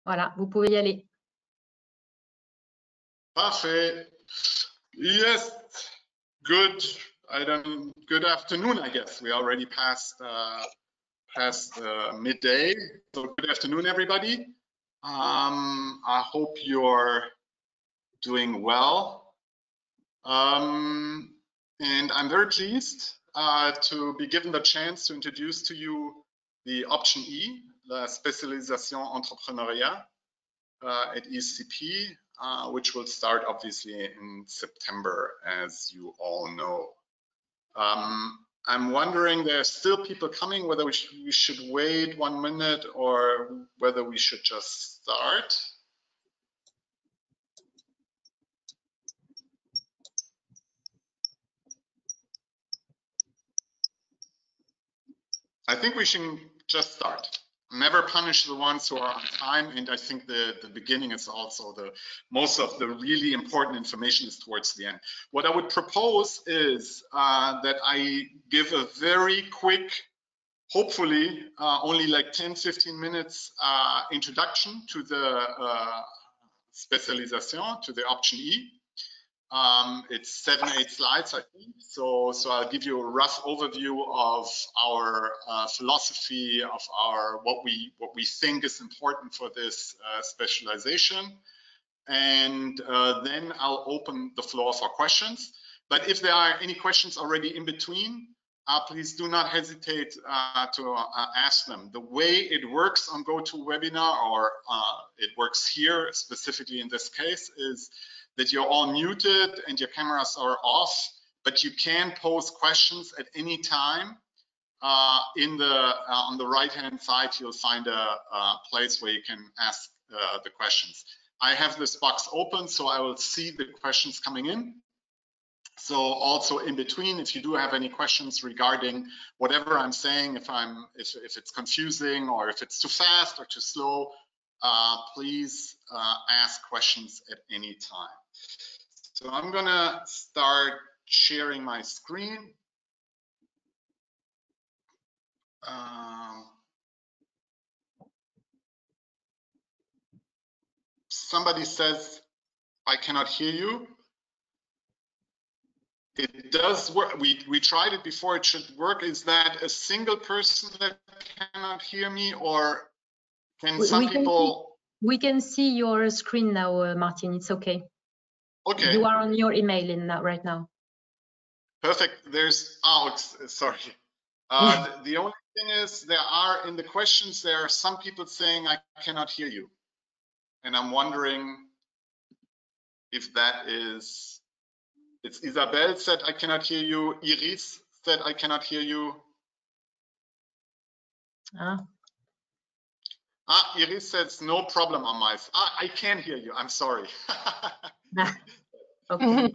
Voilà, vous pouvez y aller. Parfait. Yes. Good. Good afternoon. I guess we already passed midday. So good afternoon, everybody. I hope you're doing well. And I'm very pleased to be given the chance to introduce to you the option E, the Specialisation Entrepreneuriat at ECP, which will start obviously in September, as you all know. I'm wondering, there are still people coming, whether we should wait 1 minute or whether we should just start. I think we should just start. Never punish the ones who are on time, and I think the beginning is also most of the really important information is towards the end. What I would propose is that I give a very quick, hopefully only like 10-15 minutes introduction to the Specialisation, to the option E. It's 7-8 slides, I think. So I'll give you a rough overview of our philosophy, of what we think is important for this specialization, and then I'll open the floor for questions. But if there are any questions already in between, please do not hesitate to ask them. The way it works on GoToWebinar, or it works here specifically in this case, is that you're all muted and your cameras are off, but you can pose questions at any time. On the right-hand side, you'll find a place where you can ask the questions. I have this box open, so I will see the questions coming in. So also in between, if you do have any questions regarding whatever I'm saying, if it's confusing or if it's too fast or too slow, please ask questions at any time. So I'm gonna start sharing my screen. Somebody says, I cannot hear you. It does work. We tried it before. It should work. Is that a single person that cannot hear me, or can some people? We can see your screen now, Martin. It's okay. Okay. You are on your email right now. Perfect. There's sorry. The only thing is, there are in the questions, there are some people saying I cannot hear you, and I'm wondering if that is. It's Isabel said I cannot hear you. Iris said I cannot hear you. Iris says no problem on my. I can hear you. I'm sorry. Okay.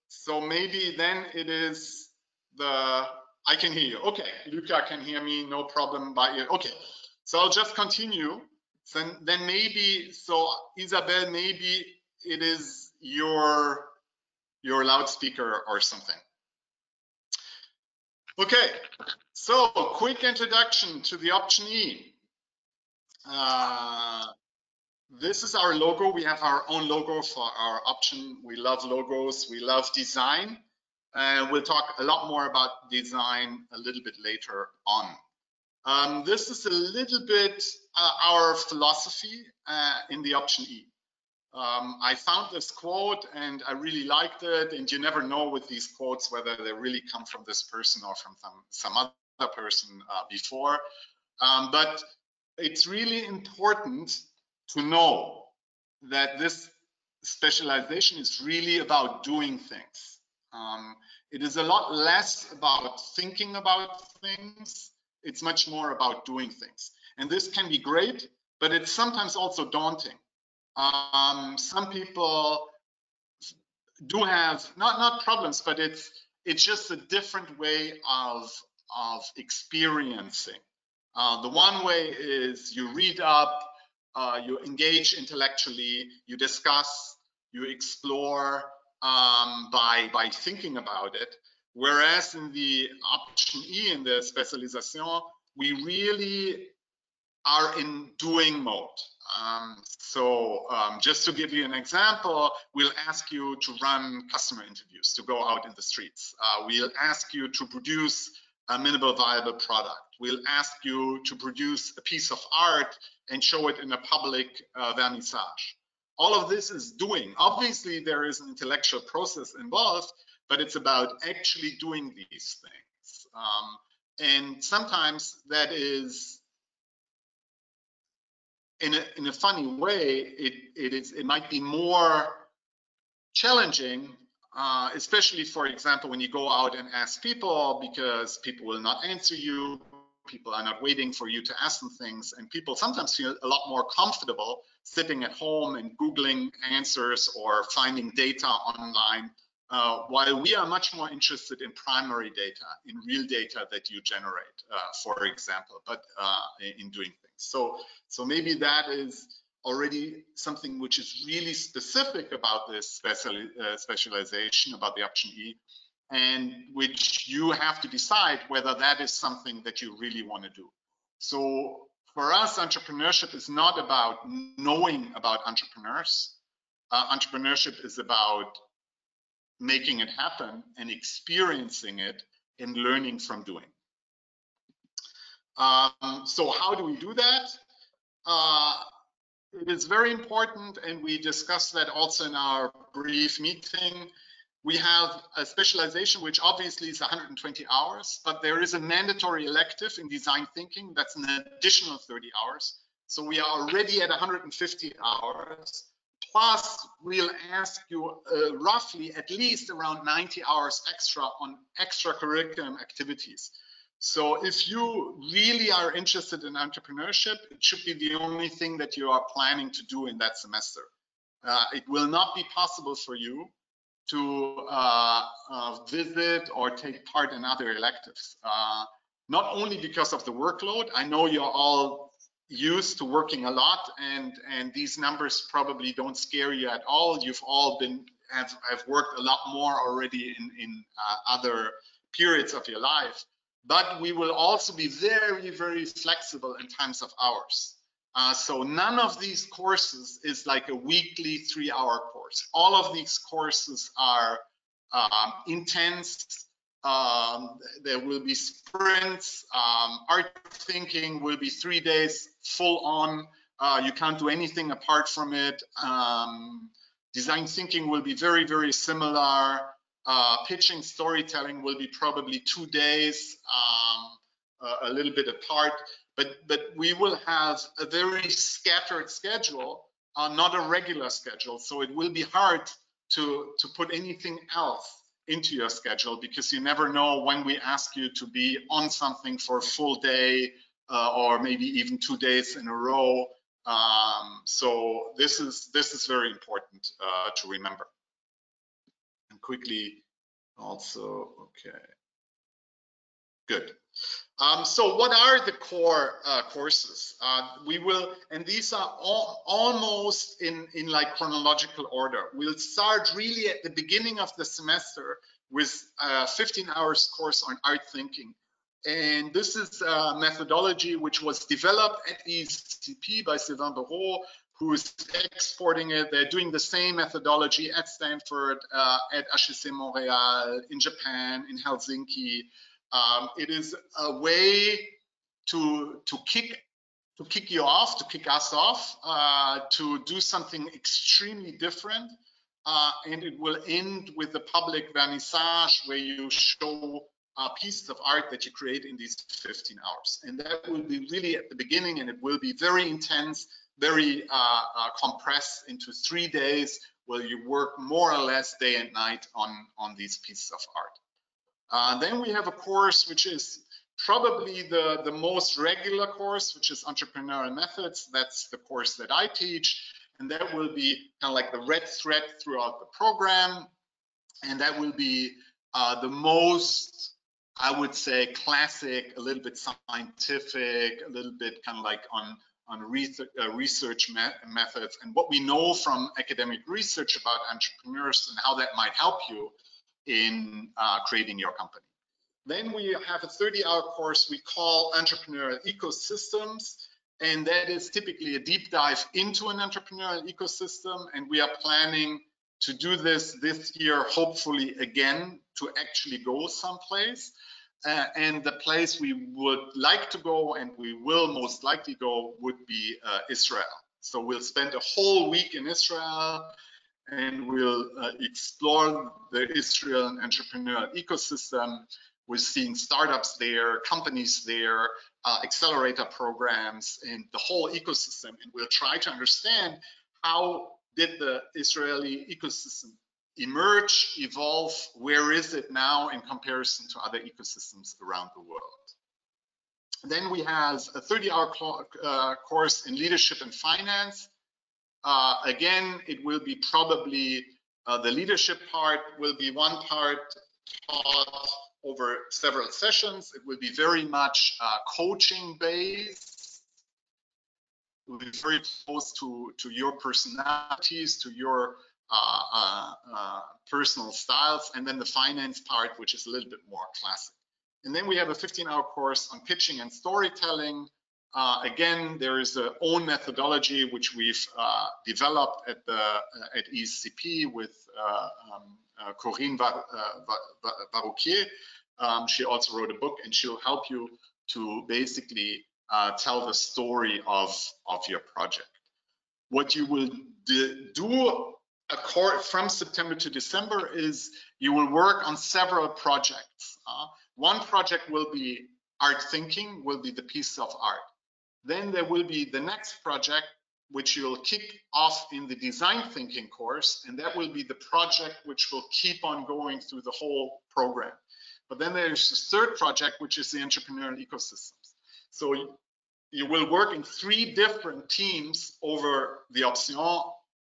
So maybe then it is I can hear you. Okay, Luca can hear me. No problem by ear. Okay, so I'll just continue. So then maybe Isabel, maybe it is your loudspeaker or something. Okay, so quick introduction to the option E. This is our logo. We have our own logo for our option. We love logos. We love design. We'll talk a lot more about design a little bit later on. This is a little bit our philosophy in the option E. I found this quote and I really liked it, and you never know with these quotes whether they really come from this person or from some other person before. But it's really important to know that this specialization is really about doing things. It is a lot less about thinking about things. It's much more about doing things. And this can be great, but it's sometimes also daunting. Some people do have not problems, but it's just a different way of experiencing. The one way is you read up, you engage intellectually, you discuss, you explore by thinking about it. Whereas in the option E, in the specialisation, we really are in doing mode. Just to give you an example, we'll ask you to run customer interviews, to go out in the streets. We'll ask you to produce a minimal viable product. We'll ask you to produce a piece of art and show it in a public vernissage. All of this is doing. Obviously, there is an intellectual process involved, but it's about actually doing these things. And sometimes that is, in a funny way, it might be more challenging, especially, for example, when you go out and ask people, because people will not answer you, people are not waiting for you to ask them things, and people sometimes feel a lot more comfortable sitting at home and Googling answers or finding data online, while we are much more interested in primary data, in real data that you generate, for example, but in doing things. So maybe that is already something which is really specific about this specialization, about the option E, and which you have to decide whether that is something that you really want to do. So for us, entrepreneurship is not about knowing about entrepreneurs. Entrepreneurship is about making it happen and experiencing it and learning from doing. So how do we do that? It is very important, and we discussed that also in our brief meeting. We have a specialization, which obviously is 120 hours, but there is a mandatory elective in design thinking that's an additional 30 hours. So we are already at 150 hours. Plus, we'll ask you roughly at least around 90 hours extra on extracurricular activities. So if you really are interested in entrepreneurship, it should be the only thing that you are planning to do in that semester. It will not be possible for you to visit or take part in other electives. Not only because of the workload. I know you're all used to working a lot, and these numbers probably don't scare you at all. You've all have worked a lot more already in other periods of your life. But we will also be very, very flexible in terms of hours. So none of these courses is like a weekly 3-hour course. All of these courses are intense. There will be sprints. Art thinking will be 3 days full on. You can't do anything apart from it. Design thinking will be very, very similar. Pitching, storytelling will be probably 2 days, a little bit apart, but we will have a very scattered schedule, not a regular schedule. So it will be hard to put anything else into your schedule, because you never know when we ask you to be on something for a full day, or maybe even 2 days in a row. So this is very important to remember. And quickly also, okay, good. So what are the core courses? We will, and these are all almost in like chronological order. We'll start really at the beginning of the semester with a 15 hours course on art thinking. And this is a methodology which was developed at ECP by Sylvain Barrault, who's exporting it. They're doing the same methodology at Stanford, at HEC Montréal, in Japan, in Helsinki. It is a way to kick you off, to kick us off, to do something extremely different. And it will end with the public vernissage, where you show pieces of art that you create in these 15 hours. And that will be really at the beginning, and it will be very intense, very compressed into 3 days, where you work more or less day and night on these pieces of art. Then we have a course which is probably the most regular course, which is Entrepreneurial Methods. That's the course that I teach, and that will be kind of like the red thread throughout the program. And that will be the most, I would say, classic, a little bit scientific, a little bit kind of like on research methods and what we know from academic research about entrepreneurs and how that might help you in creating your company. Then we have a 30-hour course we call Entrepreneurial Ecosystems. and that is typically a deep dive into an entrepreneurial ecosystem. And we are planning to do this year, hopefully again, to actually go someplace. And the place we would like to go, and we will most likely go, would be Israel. So we'll spend a whole week in Israel, and we'll explore the Israeli entrepreneurial ecosystem. We're seeing startups there, companies there, accelerator programs, and the whole ecosystem. And we'll try to understand how did the Israeli ecosystem emerge, evolve, where is it now in comparison to other ecosystems around the world. Then we have a 30-hour course in leadership and finance. Again, it will be probably the leadership part will be one part taught over several sessions. It will be very much coaching based. It will be very close to your personalities, to your personal styles, and then the finance part, which is a little bit more classic. And then we have a 15-hour course on pitching and storytelling. Again, there is a own methodology which we've developed at ESCP with Corinne Barouquier. She also wrote a book, and she'll help you to basically tell the story of your project. What you will do from September to December is you will work on several projects. One project will be art thinking, will be the piece of art. Then there will be the next project, which you'll kick off in the design thinking course, and that will be the project which will keep on going through the whole program. But then there's the third project, which is the entrepreneurial ecosystems. So you will work in 3 different teams over the option,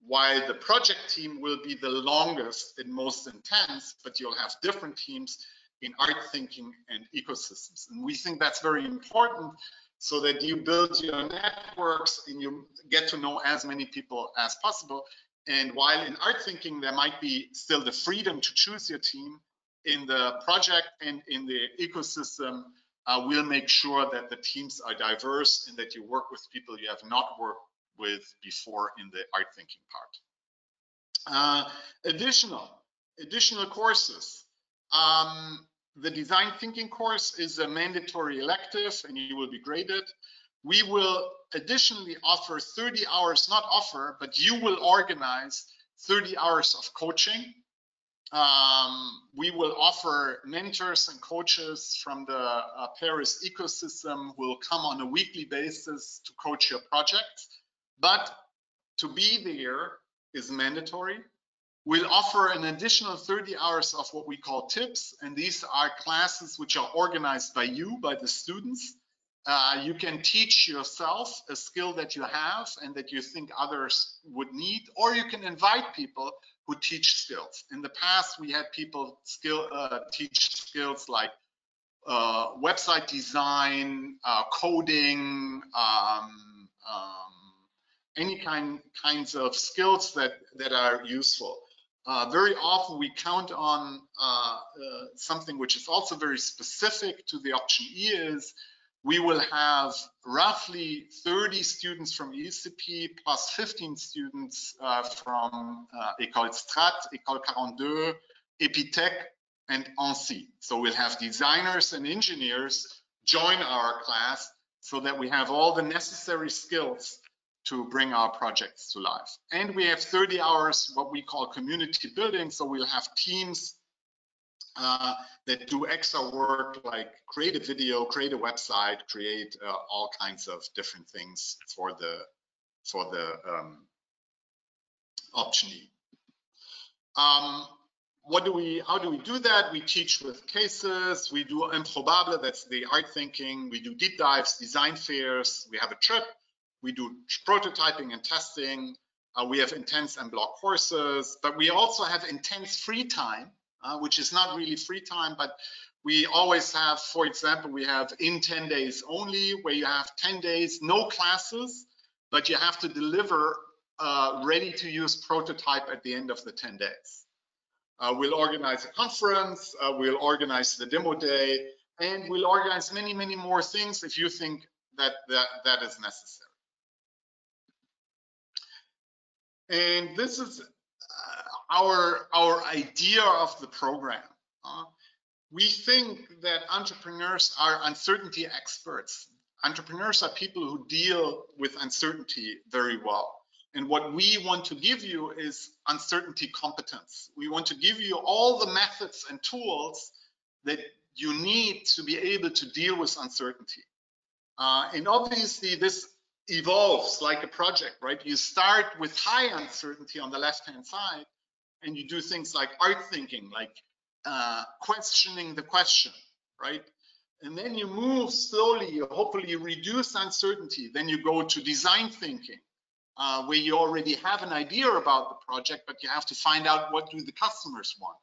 while the project team will be the longest and most intense, but you'll have different teams in art thinking and ecosystems. And we think that's very important, so that you build your networks and you get to know as many people as possible. And while in art thinking, there might be still the freedom to choose your team, in the project and in the ecosystem, we'll make sure that the teams are diverse and that you work with people you have not worked with before in the art thinking part. Additional courses. The design thinking course is a mandatory elective, and you will be graded. We will additionally offer 30 hours, not offer, but you will organize 30 hours of coaching. We will offer mentors and coaches from the Paris ecosystem who will come on a weekly basis to coach your projects. But to be there is mandatory. We'll offer an additional 30 hours of what we call tips, and these are classes which are organized by you, by the students. You can teach yourself a skill that you have and that you think others would need, or you can invite people who teach skills. In the past, we had people teach skills like website design, coding, any kinds of skills that are useful. Very often we count on something which is also very specific to the option E is we will have roughly 30 students from ESCP plus 15 students from École Strat, École 42, Epitech, and ANSI. So we'll have designers and engineers join our class so that we have all the necessary skills to bring our projects to life. And we have 30 hours, what we call community building. So we'll have teams that do extra work like create a video, create a website, create all kinds of different things for the option E. How do we do that? We teach with cases, we do improbable, that's the art thinking, we do deep dives, design fairs, we have a trip, we do prototyping and testing, we have intense and block courses, but we also have intense free time, which is not really free time, but we always have, for example, we have in 10 days only, where you have 10 days, no classes, but you have to deliver ready to use prototype at the end of the 10 days. We'll organize a conference, we'll organize the demo day, and we'll organize many, many more things. If you think that is necessary. And this is our idea of the program. We think that entrepreneurs are uncertainty experts. Entrepreneurs are people who deal with uncertainty very well. And what we want to give you is uncertainty competence. We want to give you all the methods and tools that you need to be able to deal with uncertainty. And obviously this evolves like a project, right? You start with high uncertainty on the left-hand side, and you do things like art thinking, like questioning the question, right? And then you move slowly, you hopefully reduce uncertainty. Then you go to design thinking, where you already have an idea about the project, but you have to find out what do the customers want.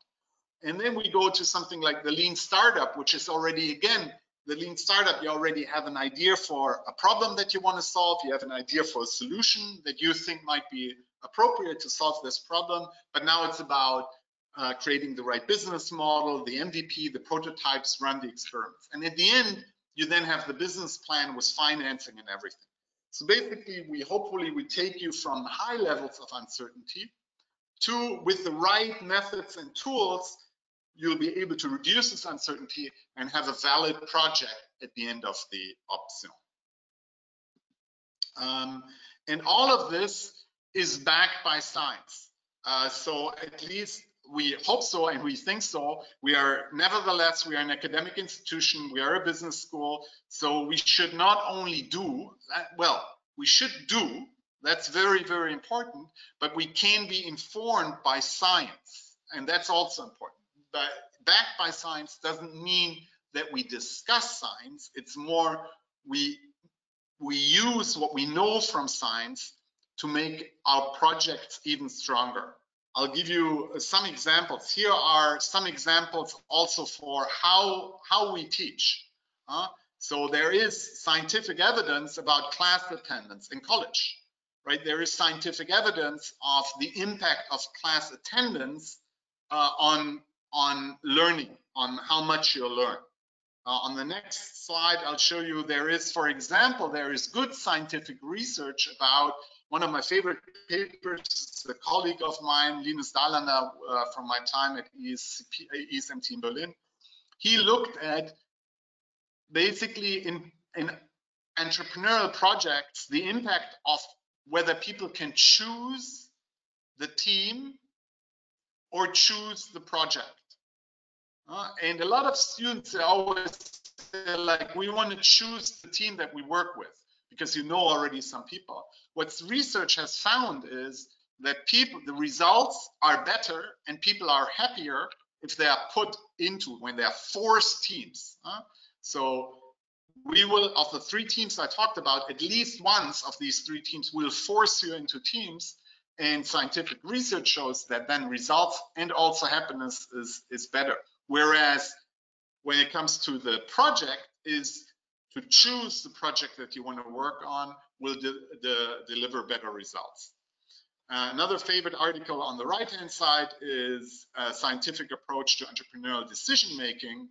And then we go to something like the lean startup, which is already, again, the lean startup, you already have an idea for a problem that you want to solve. You have an idea for a solution that you think might be appropriate to solve this problem. But now it's about creating the right business model, the MVP, the prototypes, run the experiments. And at the end, you then have the business plan with financing and everything. So basically, hopefully we take you from high levels of uncertainty to, with the right methods and tools, you'll be able to reduce this uncertainty and have a valid project at the end of the option. And all of this is backed by science. So at least we hope so, and we think so. Nevertheless, we are an academic institution, we are a business school, so we should not only do, we should do, that's very, very important, but we can be informed by science, and that's also important. But backed by science doesn't mean that we discuss science. It's more we use what we know from science to make our projects even stronger. I'll give you some examples. Here are some examples also for how we teach. So there is scientific evidence about class attendance in college, right? There is scientific evidence of the impact of class attendance on learning, on how much you learn. On the next slide, I'll show you there is, for example, there is good scientific research about one of my favorite papers, a colleague of mine, Linus Dahlander, from my time at ESMT in Berlin. He looked at basically in entrepreneurial projects, the impact of whether people can choose the team or choose the project. And a lot of students always say, like, we want to choose the team that we work with because you know already some people. What research has found is that the results are better and people are happier if they are put into, when they are forced teams. So we will, of the 3 teams I talked about, at least once of these 3 teams will force you into teams. And scientific research shows that then results and also happiness is better. Whereas when it comes to the project, is to choose the project that you want to work on will deliver better results. Another favorite article on the right-hand side is a scientific approach to entrepreneurial decision-making.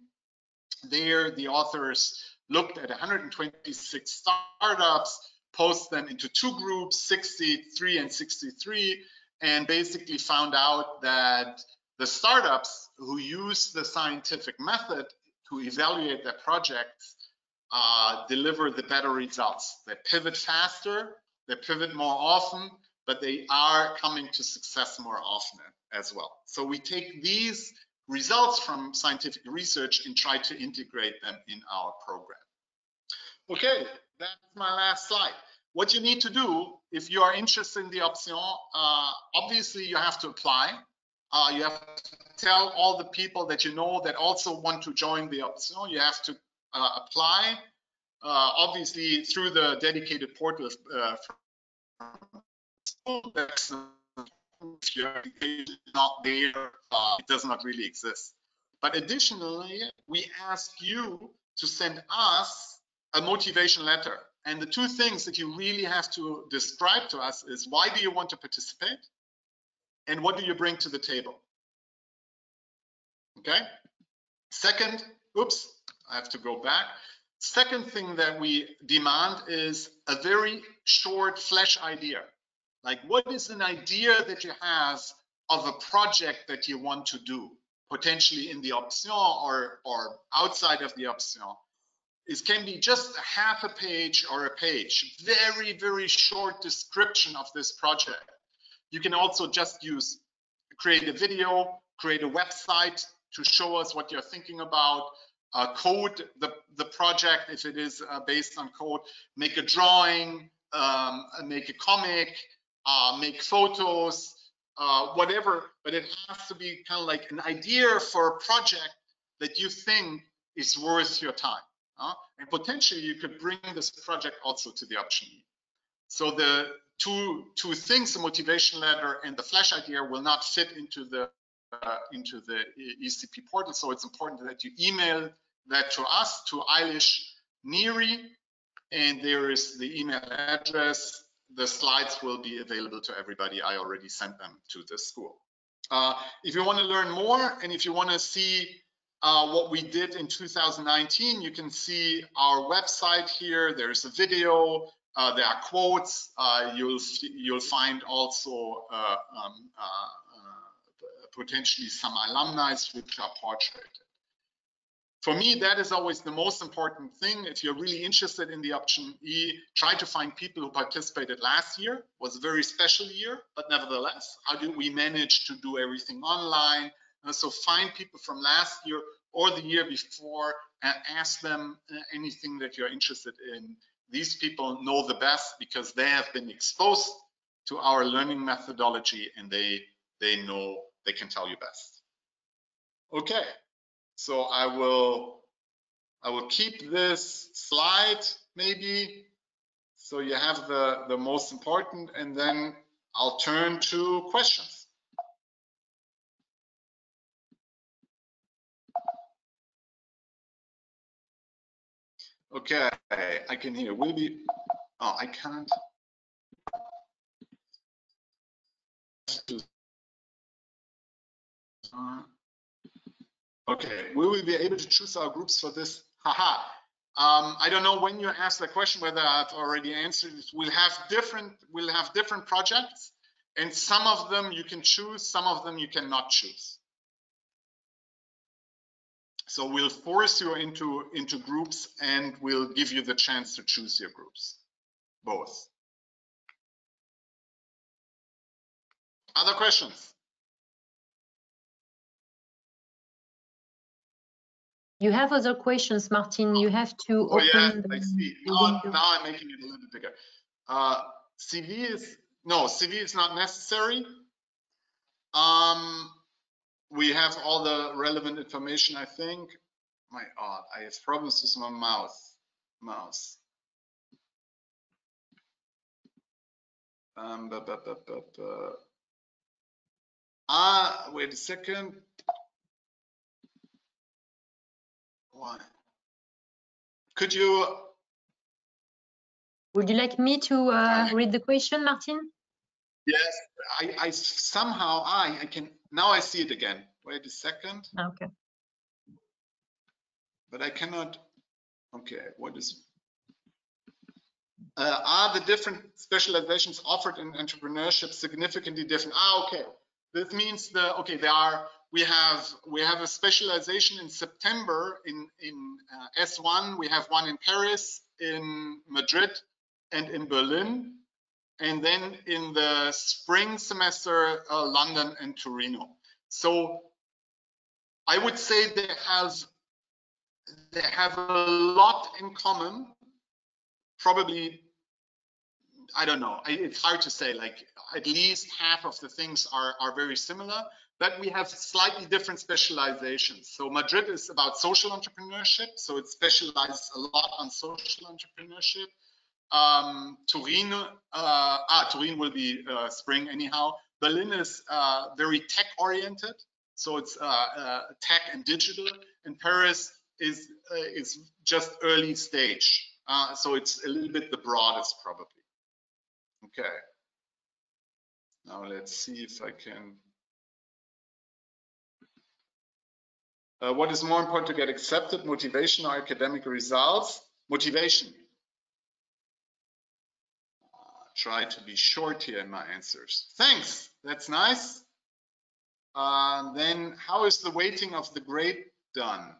There, the authors looked at 126 startups, posed them into 2 groups, 63 and 63, and basically found out that the startups who use the scientific method to evaluate their projects deliver the better results. They pivot faster, they pivot more often, but they are coming to success more often as well. So we take these results from scientific research and try to integrate them in our program. Okay, that's my last slide. What you need to do if you are interested in the option, obviously you have to apply. You have to tell all the people that you know that also want to join the option. You have to apply, obviously through the dedicated portal. If your application is not there, it does not really exist. But additionally, we ask you to send us a motivation letter. And the 2 things that you really have to describe to us is, why do you want to participate? And what do you bring to the table? Okay. Second, oops, I have to go back. Second thing that we demand is a very short flash idea. Like, what is an idea that you have of a project that you want to do, potentially in the option or outside of the option? It can be just a half a page or a page, very, very short description of this project. You can also just create a video, create a website to show us what you're thinking about, code the project if it is based on code, make a drawing, make a comic, make photos, whatever, but it has to be kind of like an idea for a project that you think is worth your time. And potentially you could bring this project also to the option. So the two things, the motivation letter and the flash idea, will not fit into the ECP portal. So it's important that you email that to us, to Eilish Neary, and there is the email address. The slides will be available to everybody. I already sent them to the school. If you want to learn more and if you want to see what we did in 2019, you can see our website here. There's a video. There are quotes. You'll find also potentially some alumni which are portraited. For me, that is always the most important thing. If you're really interested in the option E, try to find people who participated last year. It was a very special year, but nevertheless, how did we manage to do everything online? So find people from last year or the year before and ask them anything that you're interested in. These people know the best because they have been exposed to our learning methodology and they know, they can tell you best. Okay. So I will keep this slide maybe, so you have the most important, and then I'll turn to questions. Okay, I can hear. Will be. Oh, I can't. Okay, will we be able to choose our groups for this? Haha. I don't know when you asked the question whether I've already answered it. We'll have different projects, and some of them you can choose, some of them you cannot choose. So we'll force you into groups, and we'll give you the chance to choose your groups, both. Other questions? You have other questions, Martin. You have to open. Yeah, I see. Now I'm making it a little bit bigger. CV is not necessary. We have all the relevant information, I think. My God, I have problems with my mouse. Wait a second. Why? Could you? Would you like me to read the question, Martin? Yes, I somehow I can now. I see it again. Wait a second. Okay. But I cannot. Okay, what is? Are the different specializations offered in entrepreneurship significantly different? Okay. This means we have a specialization in September in S1. We have one in Paris, in Madrid, and in Berlin, and then in the spring semester, London and Torino. So I would say they have a lot in common. Probably, I don't know. It's hard to say. Like, at least half of the things are very similar, but we have slightly different specializations. So Madrid is about social entrepreneurship, so it specializes a lot on social entrepreneurship. Turin will be spring anyhow. Berlin is very tech oriented, so it's tech and digital. And Paris is just early stage, so it's a little bit the broadest probably. Okay. Now let's see if I can. What is more important to get accepted, motivation or academic results? Motivation. Try to be short here in my answers. Thanks, that's nice. Then how is the weighting of the grade done?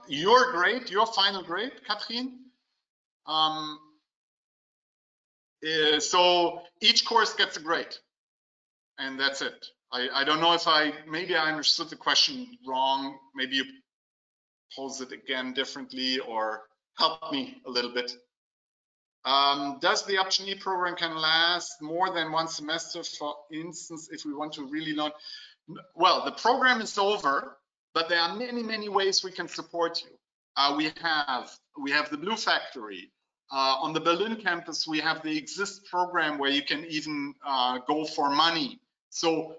Your grade, your final grade, Katrin. So each course gets a grade, and that's it. I don't know if maybe I understood the question wrong. Maybe you pose it again differently or help me a little bit. Does the Option E program can last more than one semester, for instance, if we want to really learn? Well, the program is over, but there are many, many ways we can support you. We have the Blue Factory. On the Berlin campus, we have the Exist program where you can even go for money. So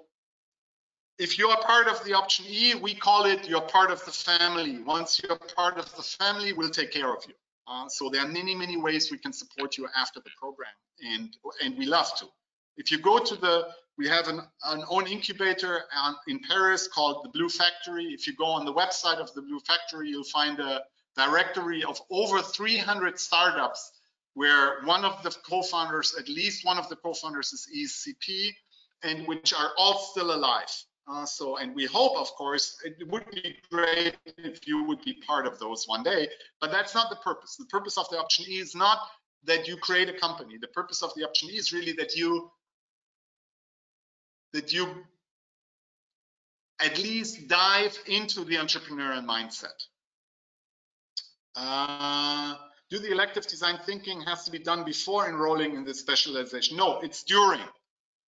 if you are part of the Option E, we call it you're part of the family. Once you're part of the family, we'll take care of you. So there are many, many ways we can support you after the program, and we love to. If you go to we have an own incubator in Paris called the Blue Factory. If you go on the website of the Blue Factory, you'll find a directory of over 300 startups where one of the co-founders, at least one of the co-founders, is ECP, and which are all still alive. And we hope, of course, it would be great if you would be part of those one day, but that's not the purpose. The purpose of the Option E is not that you create a company. The purpose of the Option E is really that you at least dive into the entrepreneurial mindset. Do the elective design thinking has to be done before enrolling in the specialization? No, it's during.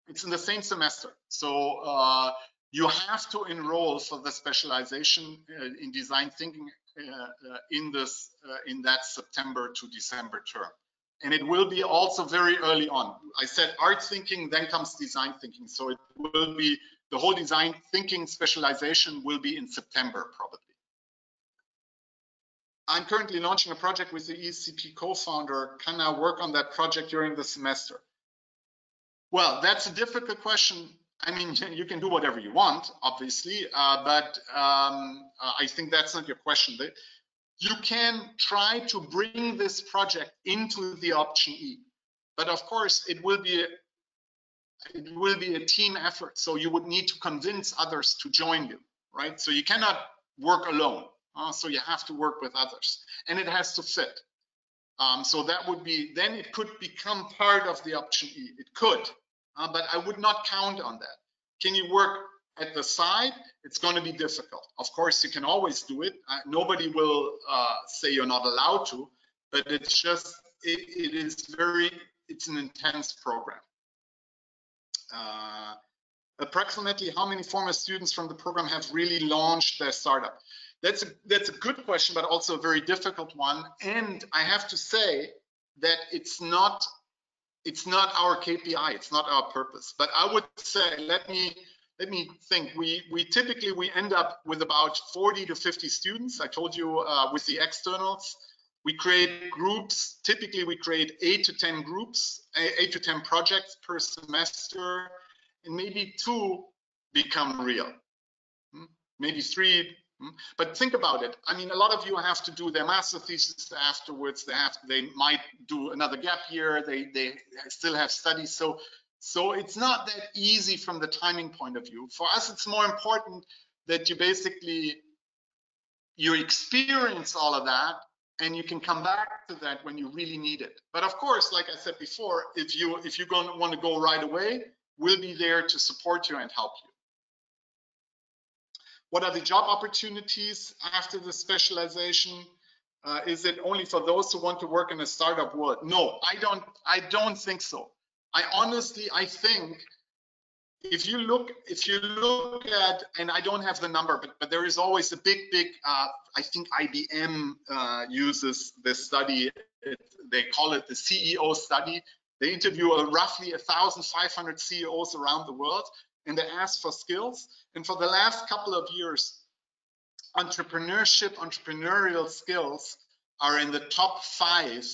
It's in the same semester. So you have to enroll for the specialization in design thinking in that September to December term. And it will be also very early on. I said art thinking, then comes design thinking. So it will be, the whole design thinking specialization will be in September probably. I'm currently launching a project with the ECP co-founder. Can I work on that project during the semester? Well, that's a difficult question. I mean, you can do whatever you want, obviously, but I think that's not your question. You can try to bring this project into the Option E, but of course it will be a team effort. So you would need to convince others to join you, right? So you cannot work alone. So you have to work with others, and it has to fit. So that would be, then it could become part of the Option E. It could, but I would not count on that. Can you work at the side? It's going to be difficult. Of course, you can always do it. Nobody will say you're not allowed to, but it's just, it's an intense program. Approximately how many former students from the program have really launched their startup? That's a good question, but also a very difficult one. And I have to say that it's not our KPI, it's not our purpose. But I would say, let me think. We typically end up with about 40 to 50 students. I told you with the externals, we create groups. Typically, we create 8 to 10 groups, 8 to 10 projects per semester, and maybe 2 become real, maybe 3. But think about it. I mean, a lot of you have to do their master thesis afterwards. They might do another gap year. They still have studies. So it's not that easy from the timing point of view. For us, it's more important that you experience all of that, and you can come back to that when you really need it. But of course, like I said before, if you want to go right away, we'll be there to support you and help you. What are the job opportunities after the specialization? Is it only for those who want to work in a startup world? No, I don't think so. I think if you look at, and I don't have the number, but there is always a big, I think IBM uses this study. They call it the CEO study. They interview roughly 1,500 CEOs around the world, and they ask for skills. And for the last couple of years, entrepreneurial skills are in the top 5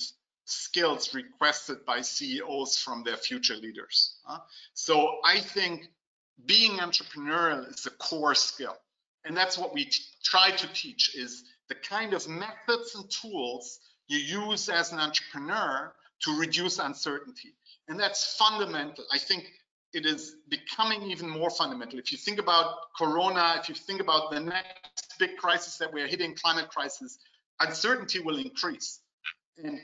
skills requested by CEOs from their future leaders. So I think being entrepreneurial is a core skill. And that's what we try to teach, is the kind of methods and tools you use as an entrepreneur to reduce uncertainty. And that's fundamental. I think it is becoming even more fundamental. If you think about Corona, if you think about the next big crisis that we're hitting, climate crisis, uncertainty will increase. And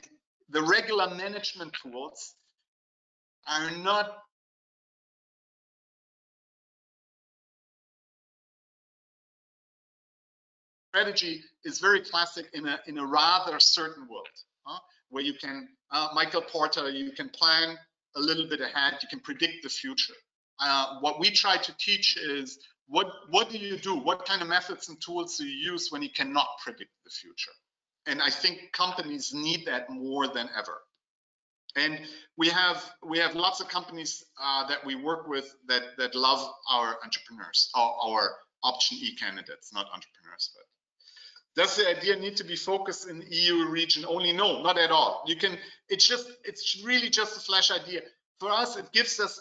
the regular management tools are not strategy is very classic in a rather certain world, where you can, Michael Porter, you can plan a little bit ahead, you can predict the future. What we try to teach is what do you do? What kind of methods and tools do you use when you cannot predict the future? And I think companies need that more than ever. And we have lots of companies that we work with that love our entrepreneurs, our option E candidates, not entrepreneurs. But does the idea need to be focused in the EU region only? No, not at all. You can. It's really just a flash idea. For us, it gives us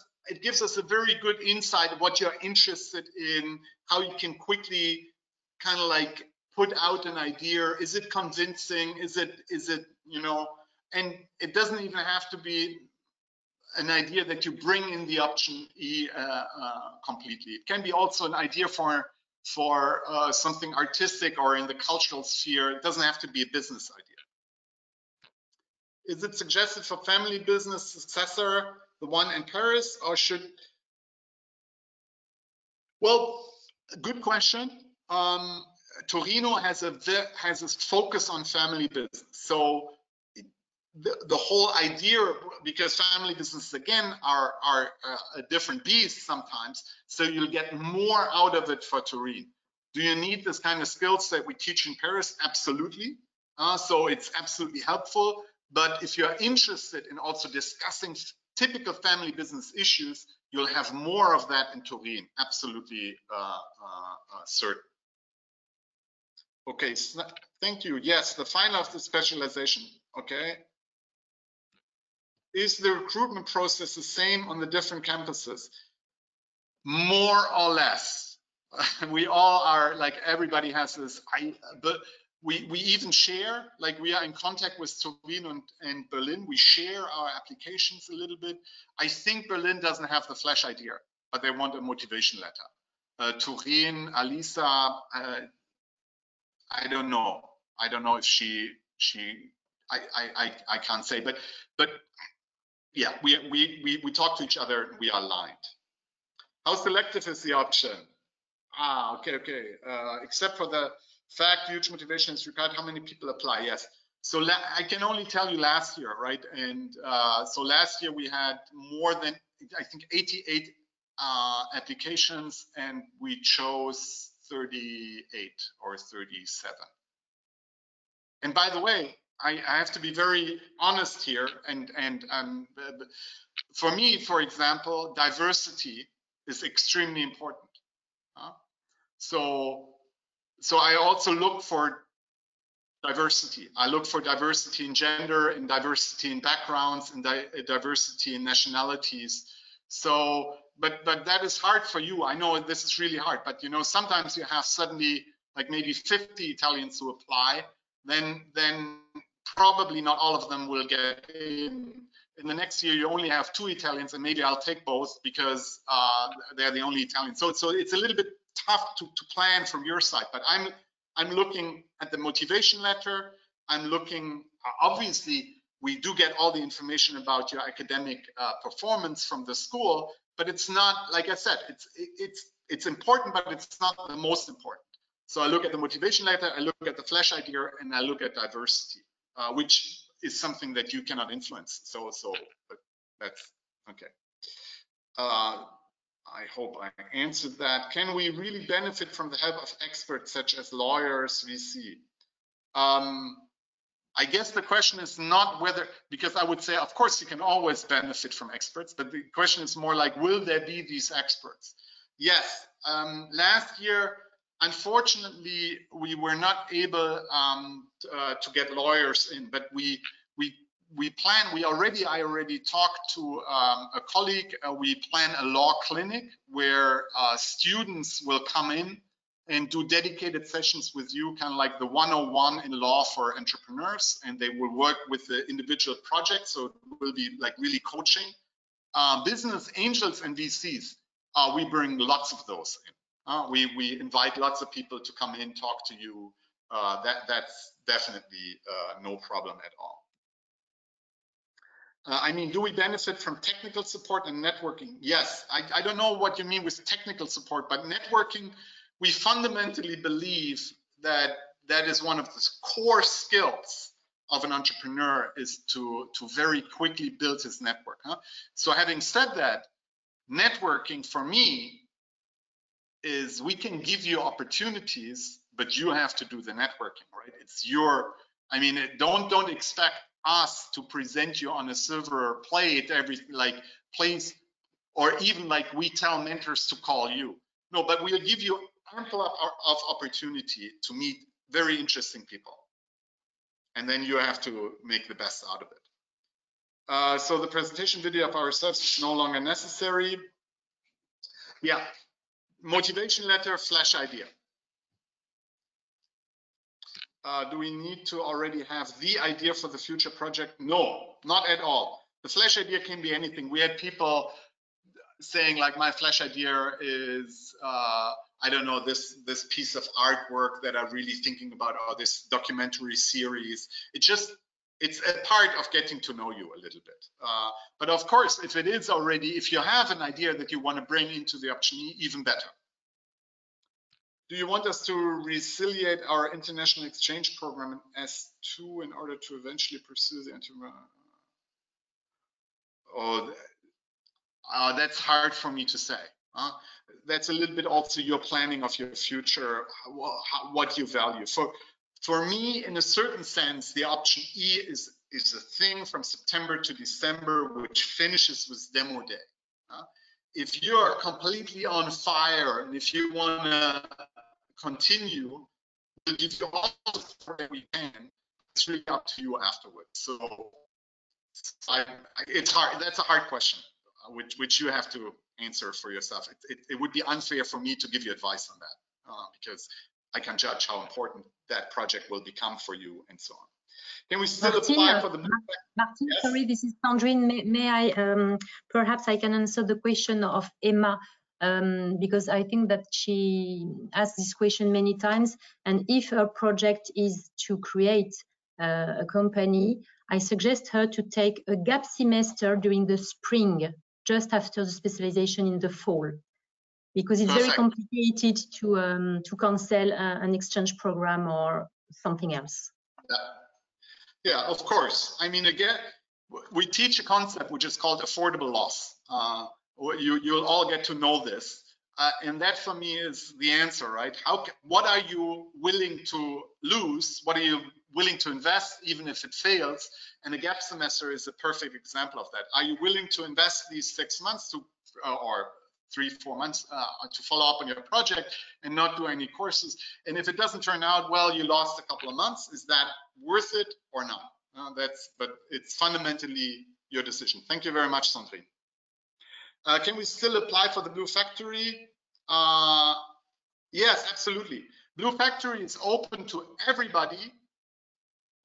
a very good insight of what you're interested in, how you can quickly kind of like put out an idea. Is it convincing? Is it you know? And it doesn't even have to be an idea that you bring in the option E completely. It can be also an idea for something artistic or in the cultural sphere. It doesn't have to be a business idea. Is it suggested for family business successor, the one in Paris, or should? Well, good question. Torino has a focus on family business. So the whole idea, because family businesses again are a different beast sometimes, so you'll get more out of it for Turin. Do you need this kind of skills that we teach in Paris? Absolutely. So it's absolutely helpful. But if you're interested in also discussing typical family business issues, you'll have more of that in Turin. Absolutely certain. Okay, so thank you. Yes, the final of the specialization. Okay. Is the recruitment process the same on the different campuses? More or less. We all are like, everybody has this, but we even share, like we are in contact with Turin and Berlin. We share our applications a little bit. I think Berlin doesn't have the flash idea, but they want a motivation letter. Turin, Alisa, I don't know. I don't know if I can't say, but yeah, we talk to each other and we are aligned. How selective is the option? Okay. Except for the fact huge motivation is required, how many people apply? Yes. So I can only tell you last year, right? And so last year we had more than, I think, 88 applications, and we chose 38 or 37. And by the way, I have to be very honest here, and for me, for example, diversity is extremely important. So I also look for diversity. I look for diversity in gender, in diversity in backgrounds, in diversity in nationalities. So, but that is hard for you. I know this is really hard, but you know, sometimes you have suddenly like maybe 50 Italians who apply, then probably not all of them will get in. In the next year, you only have 2 Italians, and maybe I'll take both because they're the only Italians. So it's a little bit tough to plan from your side. But I'm looking at the motivation letter. I'm looking. Obviously, we do get all the information about your academic performance from the school, but it's not, like I said, it's important, but it's not the most important. So I look at the motivation letter, I look at the flash idea, and I look at diversity, which is something that you cannot influence. But that's okay. I hope I answered that. Can we really benefit from the help of experts such as lawyers, VC? I guess the question is not whether, because I would say, of course, you can always benefit from experts, but the question is more like, will there be these experts? Yes. Last year, unfortunately, we were not able to get lawyers in, but I already talked to a colleague. We plan a law clinic where students will come in and do dedicated sessions with you, kind of like the 101 in law for entrepreneurs, and they will work with the individual projects, so it will be like really coaching. Business angels and VCs, we bring lots of those in. We invite lots of people to come in, talk to you. That's definitely no problem at all. I mean, do we benefit from technical support and networking? Yes. I don't know what you mean with technical support, but networking, we fundamentally believe that that is one of the core skills of an entrepreneur, is to very quickly build his network. So having said that, networking for me is, we can give you opportunities, but you have to do the networking, right? It's your, I mean, don't expect us to present you on a silver plate please, or even like we tell mentors to call you. No, but we'll give you ample of opportunity to meet very interesting people, and then you have to make the best out of it. So the presentation video of ourselves is no longer necessary. Yeah, motivation letter, flash idea. Do we need to already have the idea for the future project? No, not at all. The flash idea can be anything. We had people saying like, my flash idea is, I don't know, this piece of artwork that I'm really thinking about, or this documentary series. It's a part of getting to know you a little bit. But of course, if it is already, if you have an idea that you want to bring into the option E, even better. Do you want us to resiliate our international exchange program in S2 in order to eventually pursue the that's hard for me to say. That's a little bit also your planning of your future, what you value. For me, in a certain sense, the option E is a thing from September to December, which finishes with demo day. If you're completely on fire, and if you want to continue, we'll give you all the support we can. It's really up to you afterwards. So it's hard. That's a hard question, which you have to answer for yourself. It would be unfair for me to give you advice on that, because I can judge how important that project will become for you and so on. Can we still apply for the Martin, yes? Sorry, this is Sandrine. May I, perhaps I can answer the question of Emma, because I think that she asked this question many times. And if her project is to create a company, I suggest her to take a gap semester during the spring, just after the specialization in the fall, because it's very complicated to cancel an exchange program or something else. Yeah, of course. I mean, again, we teach a concept which is called affordable loss. You'll all get to know this. And that for me is the answer, right? What are you willing to lose? What are you willing to invest, even if it fails? And a gap semester is a perfect example of that. Are you willing to invest these 6 months or 3-4 months to follow up on your project and not do any courses? And if it doesn't turn out well, you lost a couple of months. Is that worth it or not? But it's fundamentally your decision. Thank you very much, Sandrine. Can we still apply for the Blue Factory? Yes, absolutely. Blue Factory is open to everybody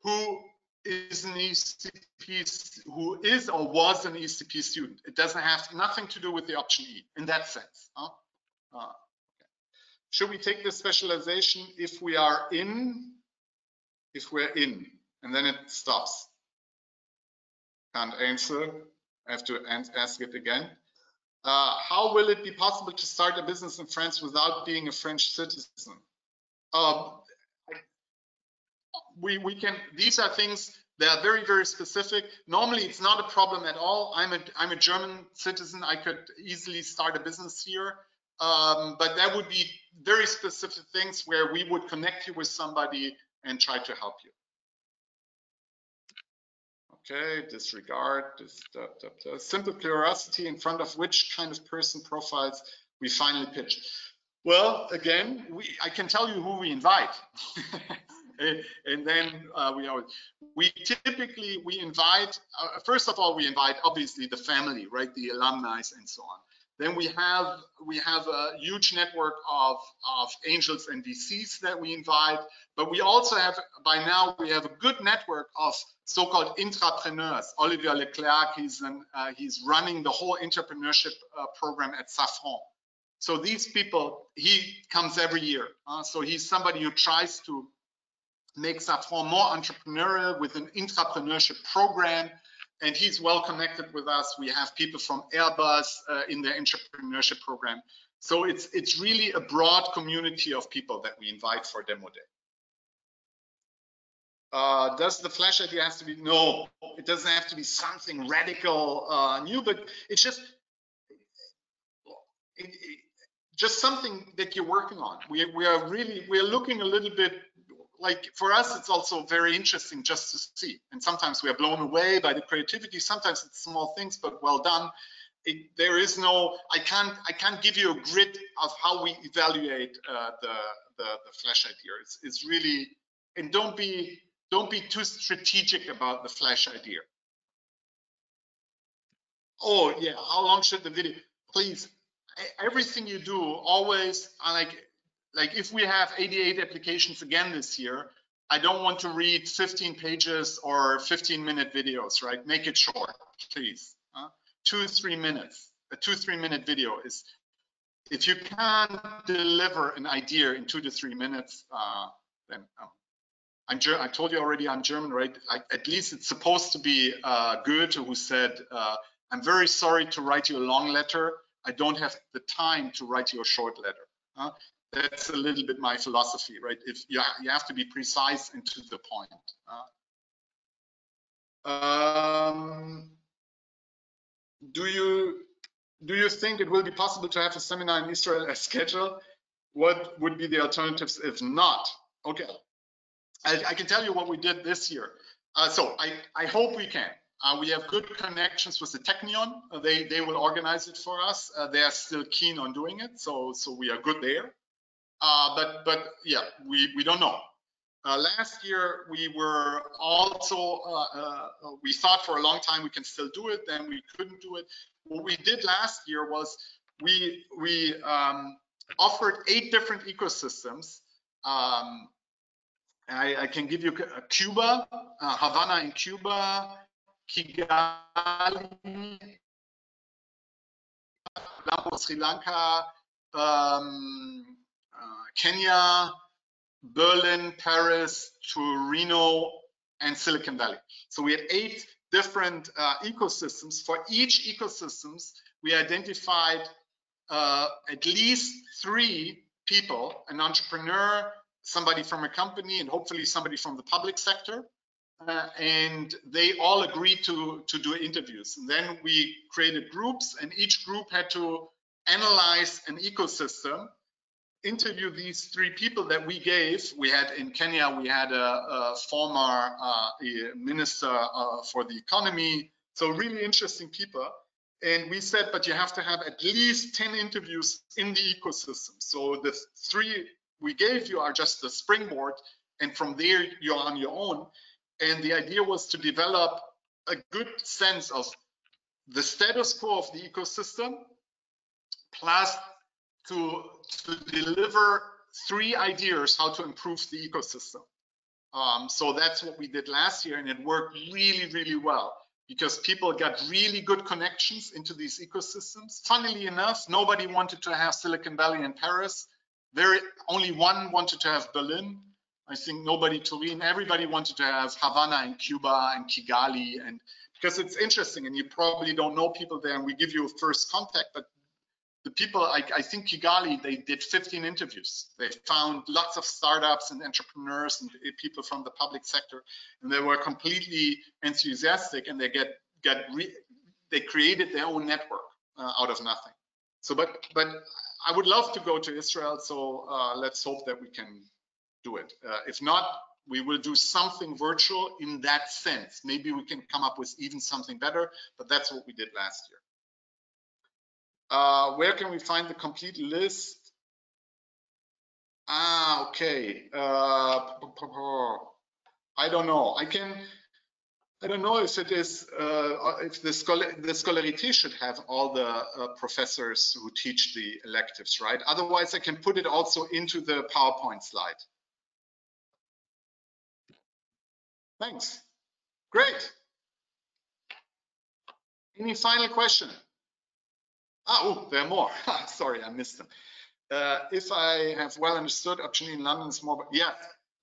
who is an ECP, who is or was an ECP student. It doesn't have nothing to do with the option E in that sense. Okay. Should we take the specialization if we are in? If we're in, and then it stops. Can't answer. I have to ask it again. How will it be possible to start a business in France without being a French citizen? We can. These are things that are very, very specific. Normally, it's not a problem at all. I'm a German citizen. I could easily start a business here, but that would be very specific things where we would connect you with somebody and try to help you. Okay, disregard, simple curiosity in front of which kind of person profiles we finally pitch. Well, again, I can tell you who we invite. and then we typically invite, first of all, we invite obviously the family, right? The alumni and so on. Then we have a huge network of angels and VCs that we invite, but we also have, by now, we have a good network of so-called intrapreneurs. Olivier Leclerc, he's running the whole entrepreneurship program at Safran. So these people, he comes every year. So he's somebody who tries to make Safran more entrepreneurial with an intrapreneurship program. And he's well connected with us. We have people from Airbus in the entrepreneurship program. So it's really a broad community of people that we invite for Demo Day. Does the flash idea have to be? No, it doesn't have to be something radical new, but it's just something that you're working on. We're looking a little bit. Like for us, it's also very interesting just to see. And sometimes we are blown away by the creativity. Sometimes it's small things, but well done. There is no, I can't give you a grid of how we evaluate the flash idea. It's really, and don't be too strategic about the flash idea. Oh yeah, how long should the video? Please, everything you do always like if we have 88 applications again this year, I don't want to read 15 pages or 15-minute videos, right? Make it short, please. 2-3 minutes. A 2-3 minute video is, if you can't deliver an idea in 2 to 3 minutes, then I told you already I'm German, right? At least it's supposed to be Goethe who said, I'm very sorry to write you a long letter. I don't have the time to write you a short letter. That's a little bit my philosophy, right? If you have to be precise and to the point. Do you think it will be possible to have a seminar in Israel as scheduled? What would be the alternatives if not? Okay, I can tell you what we did this year. So I hope we can. We have good connections with the Technion. They will organize it for us. They are still keen on doing it, so we are good there. But yeah, we don't know. Last year we were also we thought for a long time we can still do it, then we couldn't do it. What we did last year was we offered 8 different ecosystems. I can give you Cuba, Havana in Cuba, Kigali, Sri Lanka, Kenya, Berlin, Paris, Torino, and Silicon Valley. So we had 8 different ecosystems. For each ecosystems, we identified at least 3 people, an entrepreneur, somebody from a company, and hopefully somebody from the public sector. And they all agreed to do interviews. And then we created groups, and each group had to analyze an ecosystem, interview these 3 people that we gave. We had in Kenya, we had a former minister for the economy. So really interesting people. And we said, but you have to have at least 10 interviews in the ecosystem. So the 3 we gave you are just the springboard. And from there, you're on your own. And the idea was to develop a good sense of the status quo of the ecosystem, plus to deliver 3 ideas how to improve the ecosystem. So that's what we did last year, and it worked really, really well because people got really good connections into these ecosystems. Funnily enough, nobody wanted to have Silicon Valley and Paris. Only one wanted to have Berlin. I think nobody Turin. Everybody wanted to have Havana and Cuba and Kigali, and because it's interesting, and you probably don't know people there, and we give you a first contact, but the people, I think Kigali, they did 15 interviews. They found lots of startups and entrepreneurs and people from the public sector, and they were completely enthusiastic, and they created their own network out of nothing. So, but I would love to go to Israel. So let's hope that we can do it. If not, we will do something virtual in that sense. Maybe we can come up with even something better, but that's what we did last year. Where can we find the complete list? Okay. I don't know. I don't know if it is, if the Scholarité should have all the professors who teach the electives, right? Otherwise, I can put it also into the PowerPoint slide. Thanks. Great. Any final question? Oh, there are more. Sorry, I missed them. If I have well understood, option in London is more. Yeah,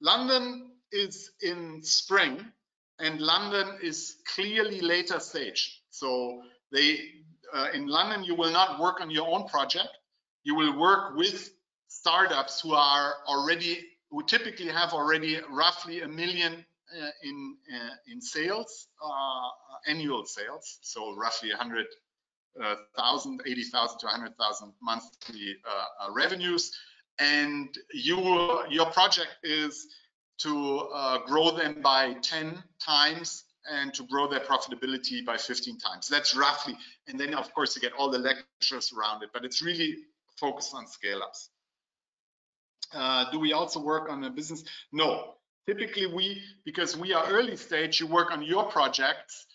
London is in spring, and London is clearly later stage. So they in London, you will not work on your own project. You will work with startups who are already, who typically have already roughly $1 million in sales, annual sales. So roughly 80,000 to 100,000 monthly revenues, and your project is to grow them by 10 times and to grow their profitability by 15 times. That's roughly, and then of course you get all the lectures around it, but it's really focused on scale-ups. Do we also work on a business? No. Typically because we are early stage, you work on your projects.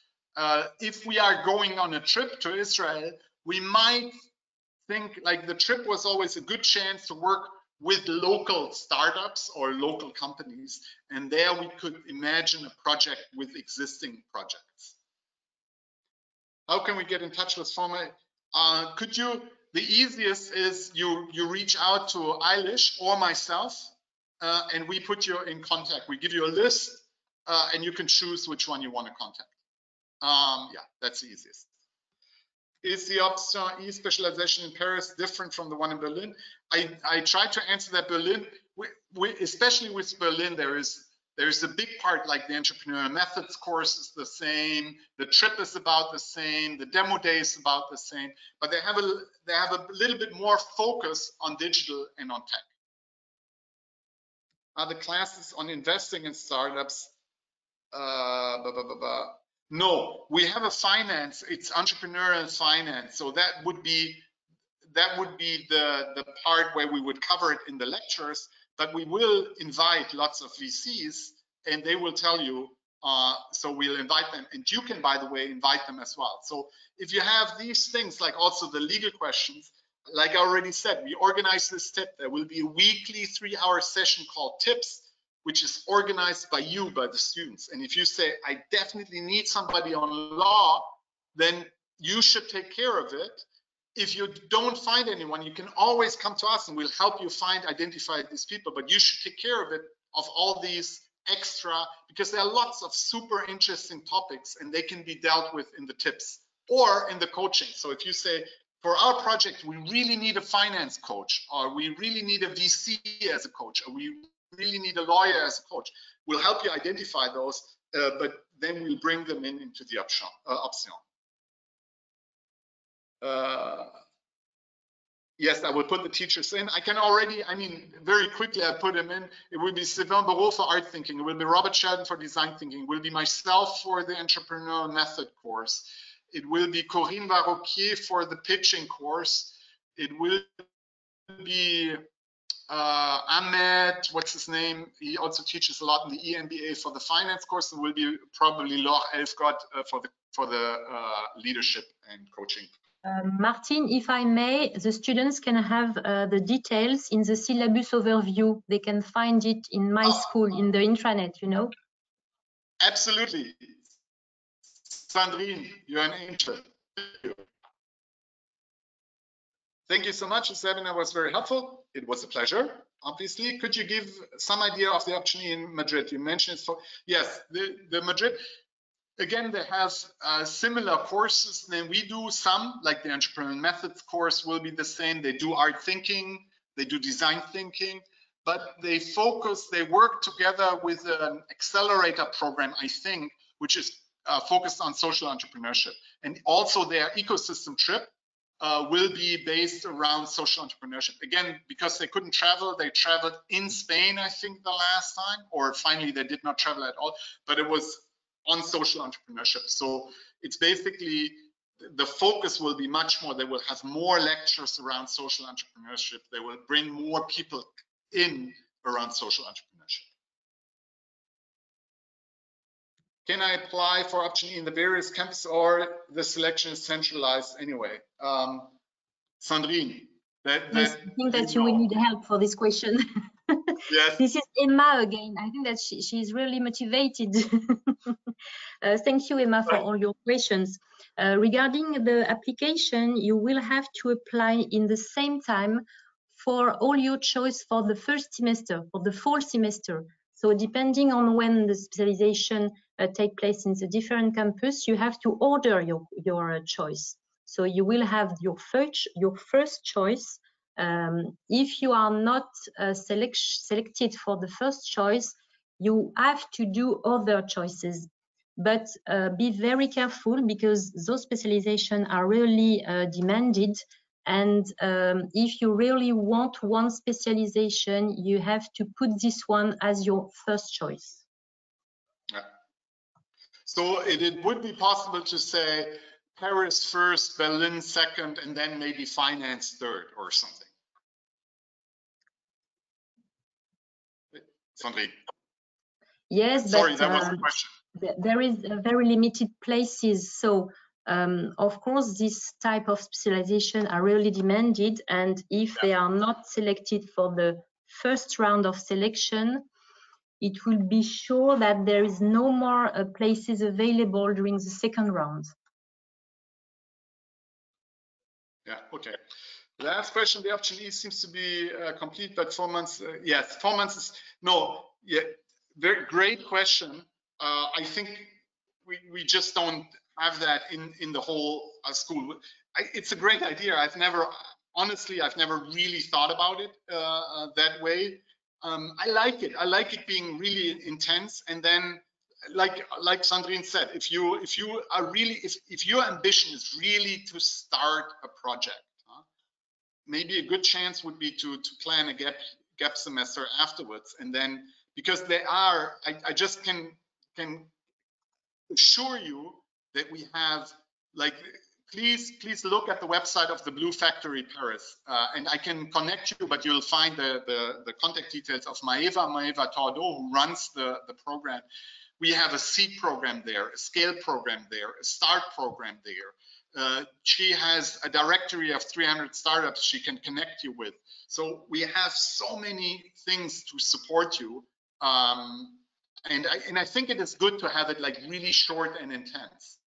If we are going on a trip to Israel, we might think like the trip was always a good chance to work with local startups or local companies. And there we could imagine a project with existing projects. How can we get in touch with former? The easiest is you reach out to Eilish or myself, and we put you in contact. We give you a list, and you can choose which one you want to contact. Yeah, that's the easiest. Is the option E specialization in Paris different from the one in Berlin? I tried to answer that. Berlin, especially with Berlin, there is a big part, like the entrepreneurial methods course is the same, the trip is about the same, the demo day is about the same, but they have a little bit more focus on digital and on tech. Are the classes on investing in startups? No, we have a finance. It's entrepreneurial finance, so that would be the part where we would cover it in the lectures. But we will invite lots of VCs, and they will tell you. So we'll invite them, and you can, by the way, invite them as well. So if you have these things, like also the legal questions, like I already said, we organize this tip. There will be a weekly 3-hour session called Tips, which is organized by you, by the students. And if you say, I definitely need somebody on law, then you should take care of it. If you don't find anyone, you can always come to us and we'll help you identify these people, but you should take care of it, of all these extra, because there are lots of super interesting topics and they can be dealt with in the tips or in the coaching. So if you say, for our project, we really need a finance coach, or we really need a VC as a coach, or we really need a lawyer as a coach, we'll help you identify those, but then we'll bring them into the option. Yes, I will put the teachers in. I can already, I mean, very quickly I put them in. It will be Sylvain Barrault for art thinking. It will be Robert Sheldon for design thinking. It will be myself for the entrepreneurial method course. It will be Corinne Varroquier for the pitching course. It will be Ahmed, what's his name? He also teaches a lot in the EMBA for the finance course. It will be probably Laure Elfgott for the leadership and coaching. Martin, if I may, the students can have the details in the syllabus overview. They can find it in my school, in the intranet, you know? Absolutely. Sandrine, you're an angel. Thank you so much. This webinar was very helpful. It was a pleasure, obviously. Could you give some idea of the option in Madrid? You mentioned it's for, yes, the Madrid. Again, they have similar courses than we do. Some, like the entrepreneurial methods course, will be the same. They do art thinking, they do design thinking, but they work together with an accelerator program, I think, which is focused on social entrepreneurship. And also their ecosystem trip will be based around social entrepreneurship. Again, because they couldn't travel, they traveled in Spain, I think, the last time, or finally they did not travel at all, but it was on social entrepreneurship. So it's basically, the focus will be much more, they will have more lectures around social entrepreneurship. They will bring more people in around social entrepreneurship. can I apply for option E in the various campuses, or the selection is centralized anyway? Sandrine, Yes, I think that you will need help for this question. Yes. This is Emma again. I think that she's really motivated. Thank you, Emma, for all your questions. Regarding the application, you will have to apply in the same time for all your choice for the first semester, for the fall semester. So depending on when the specialization take place in the different campus, you have to order your choice. So you will have your first choice. If you are not selected for the first choice, you have to do other choices. But be very careful, because those specializations are really demanded. And if you really want one specialization, you have to put this one as your first choice. Yeah. So it would be possible to say Paris first, Berlin second, and then maybe finance third or something. Sandrine. Yes, sorry, but that was the question. There is very limited places. So of course, this type of specialization are really demanded. And if they are not selected for the first round of selection, it will be sure that there is no more places available during the second round. Yeah, okay. Last question, the option E seems to be complete, but 4 months, yes, 4 months is, no, yeah, very great question. I think we just don't have that in the whole school. It's a great idea. Honestly, I've never really thought about it that way. I like it. I like it being really intense. And then, like Sandrine said, if you are really, if your ambition is really to start a project, maybe a good chance would be to plan a gap semester afterwards. And then, because they are, I just can assure you that we have, like, please look at the website of the Blue Factory Paris, and I can connect you, but you'll find the contact details of Maeva Tordo, who runs the program. We have a seed program there, a scale program there, a start program there. She has a directory of 300 startups she can connect you with. So we have so many things to support you. And I think it is good to have it like really short and intense.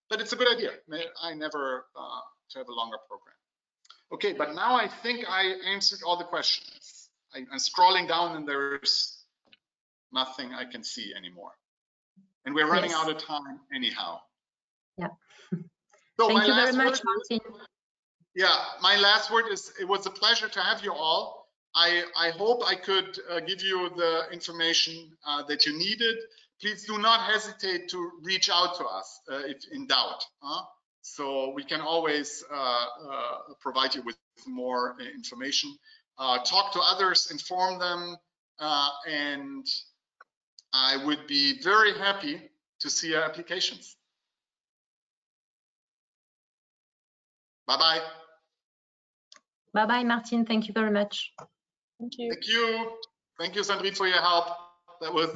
But it's a good idea. I never to have a longer program. Okay, but now I think I answered all the questions. I'm scrolling down and there's nothing I can see anymore. And we're running out of time anyhow. Yeah. So Thank you very much, Martin. Yeah, my last word is, it was a pleasure to have you all. I hope I could give you the information that you needed. Please do not hesitate to reach out to us if in doubt. So we can always provide you with more information. Talk to others, inform them, and I would be very happy to see your applications. Bye-bye. Bye-bye, Martin. Thank you very much. Thank you. Thank you. Thank you, Sandrine, for your help. That was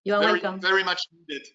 you are welcome. Very much needed.